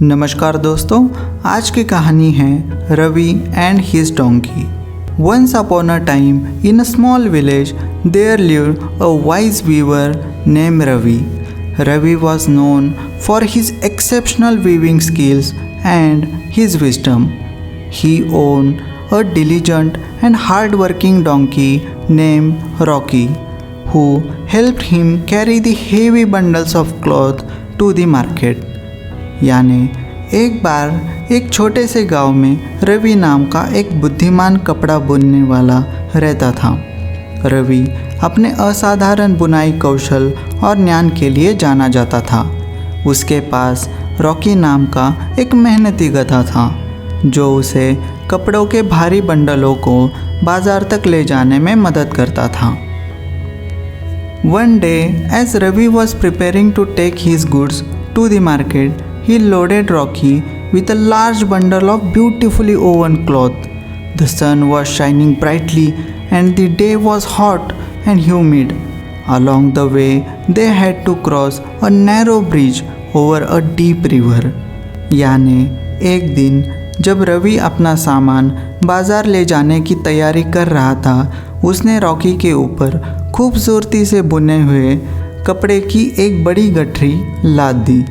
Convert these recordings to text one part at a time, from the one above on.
नमस्कार दोस्तों, आज की कहानी है Ravi and his donkey. Once upon a time in a small village there lived a wise weaver name Ravi. Ravi was known for his exceptional weaving skills and his wisdom. He owned a diligent and hard-working donkey named Rocky, who helped him carry the heavy bundles of cloth to the market. यानी एक बार एक छोटे से गांव में रवि नाम का एक बुद्धिमान कपड़ा बुनने वाला रहता था। रवि अपने असाधारण बुनाई कौशल और ज्ञान के लिए जाना जाता था। उसके पास रॉकी नाम का एक मेहनती गधा था जो उसे कपड़ों के भारी बंडलों को बाजार तक ले जाने में मदद करता था। One day, as Ravi was preparing to take his goods to the market, he loaded Rocky with a large bundle of beautifully woven cloth. The sun was shining brightly and the day was hot and humid. Along the way, they had to cross a narrow bridge over a deep river. यानी एक दिन जब रवि अपना सामान बाजार ले जाने की तैयारी कर रहा था, उसने रॉकी के ऊपर खूबसूरती से बुने हुए कपड़े की एक बड़ी गठरी लाद दी।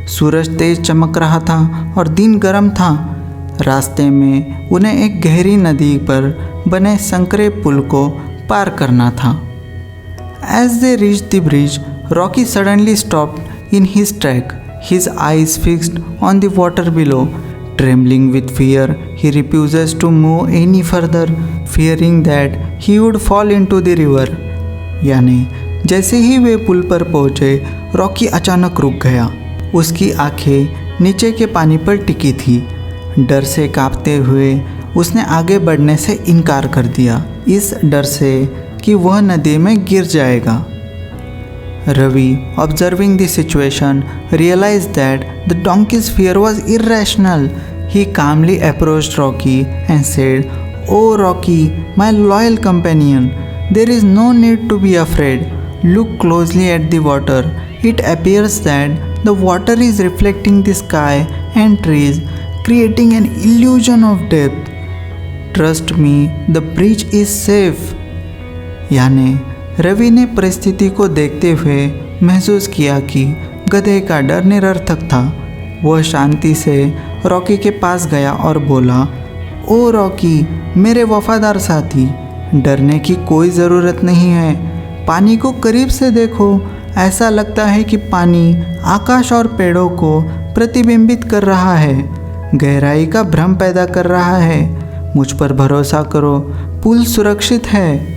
सूरज तेज चमक रहा था और दिन गर्म था। रास्ते में उन्हें एक गहरी नदी पर बने संकरे पुल को पार करना था। As they reached the bridge, Rocky suddenly stopped in his track, his eyes fixed on the water below. Trembling with fear, he refuses to move any further, fearing that he would fall into the river. यानी जैसे ही वे पुल पर पहुँचे, Rocky अचानक रुक गया। उसकी आंखें नीचे के पानी पर टिकी थी। डर से कांपते हुए उसने आगे बढ़ने से इनकार कर दिया, इस डर से कि वह नदी में गिर जाएगा। Ravi, observing the situation, realized that the donkey's fear was irrational. He calmly approached Rocky and said, "Oh Rocky, my loyal companion, there is no need to be afraid. Look closely at the water. It appears that the water is reflecting the sky and trees, creating an illusion of depth. Trust me, the bridge is safe." यानी रवि ने परिस्थिति को देखते हुए महसूस किया कि गधे का डर निरर्थक था। वह शांति से रॉकी के पास गया और बोला, "ओ रॉकी, मेरे वफादार साथी, डरने की कोई ज़रूरत नहीं है। पानी को करीब से देखो, ऐसा लगता है कि पानी आकाश और पेड़ों को प्रतिबिंबित कर रहा है, गहराई का भ्रम पैदा कर रहा है। मुझ पर भरोसा करो, पुल सुरक्षित है."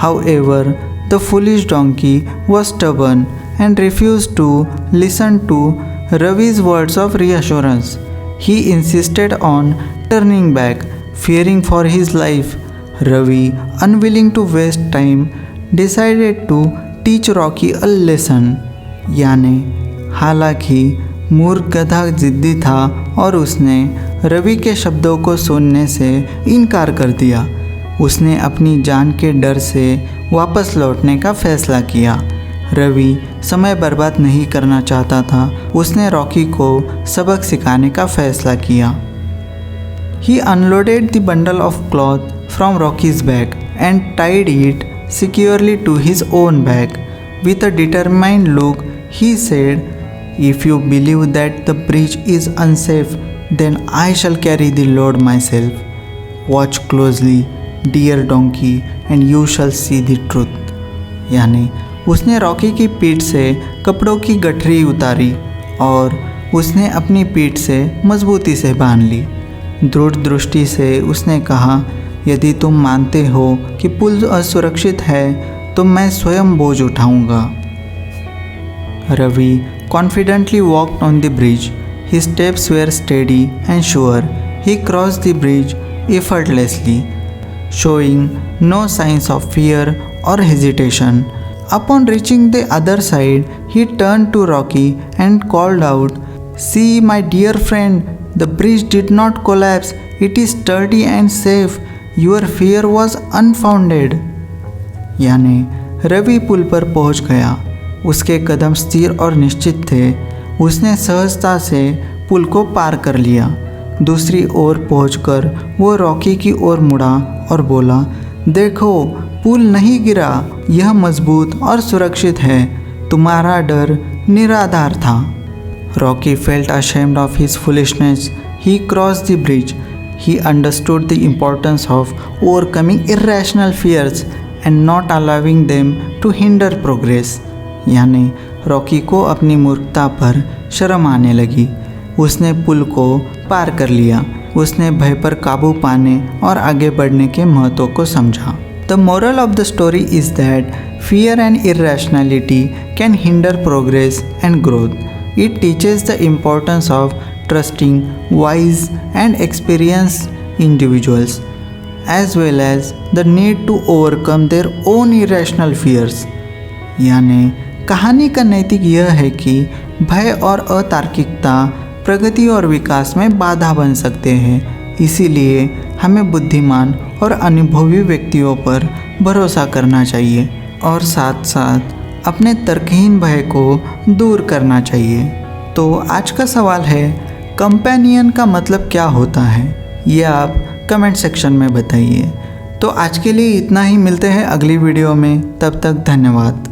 However, the foolish donkey was stubborn and refused to listen to Ravi's words of reassurance. He insisted on turning back, fearing for his life. Ravi, unwilling to waste time, decided to teach Rocky a lesson. यानी हालांकि मूर्ख गधा जिद्दी था और उसने रवि के शब्दों को सुनने से इनकार कर दिया। उसने अपनी जान के डर से वापस लौटने का फैसला किया। रवि समय बर्बाद नहीं करना चाहता था। उसने रॉकी को सबक सिखाने का फैसला किया। He unloaded the bundle of cloth from Rocky's back and tied it securely to his own bag. With a determined look, he said, "If you believe that the bridge is unsafe, then I shall carry the load myself. Watch closely, dear donkey, and you shall see the truth." यानी उसने Rocky की पीठ से कपड़ों की गठरी उतारी और उसने अपनी पीठ से मजबूती से बांध ली। दृढ़ दृष्टि से उसने कहा, "यदि तुम मानते हो कि पुल असुरक्षित है तो मैं स्वयं बोझ उठाऊंगा." Ravi confidently walked on the bridge. His steps were steady and sure. He crossed the bridge effortlessly, showing no signs of fear or hesitation. Upon reaching the other side, he turned to Rocky and called out, "See, my dear friend, the bridge did not collapse. It is sturdy and safe. Your fear was unfounded." यानी रवि पुल पर पहुंच गया। उसके कदम स्थिर और निश्चित थे। उसने सहजता से पुल को पार कर लिया। दूसरी ओर पहुंचकर वो रॉकी की ओर मुड़ा और बोला, देखो पुल नहीं गिरा, यह मजबूत और सुरक्षित है, तुम्हारा डर निराधार था। Rocky felt ashamed of his foolishness. He crossed the bridge. He understood the importance of overcoming irrational fears and not allowing them to hinder progress. यानी रॉकी को अपनी मूर्खता पर शर्म आने लगी। उसने पुल को पार कर लिया। उसने भय पर काबू पाने और आगे बढ़ने के महत्व को समझा। The moral of the story is that fear and irrationality can hinder progress and growth. It teaches the importance of trusting wise and experienced individuals, as well as the need to overcome their own irrational fears. यानी कहानी का नैतिक यह है कि भय और अतार्किकता प्रगति और विकास में बाधा बन सकते हैं, इसीलिए हमें बुद्धिमान और अनुभवी व्यक्तियों पर भरोसा करना चाहिए और साथ साथ अपने तर्कहीन भय को दूर करना चाहिए। तो आज का सवाल है, कंपेनियन का मतलब क्या होता है? ये आप कमेंट सेक्शन में बताइए। तो आज के लिए इतना ही, मिलते हैं अगली वीडियो में, तब तक धन्यवाद।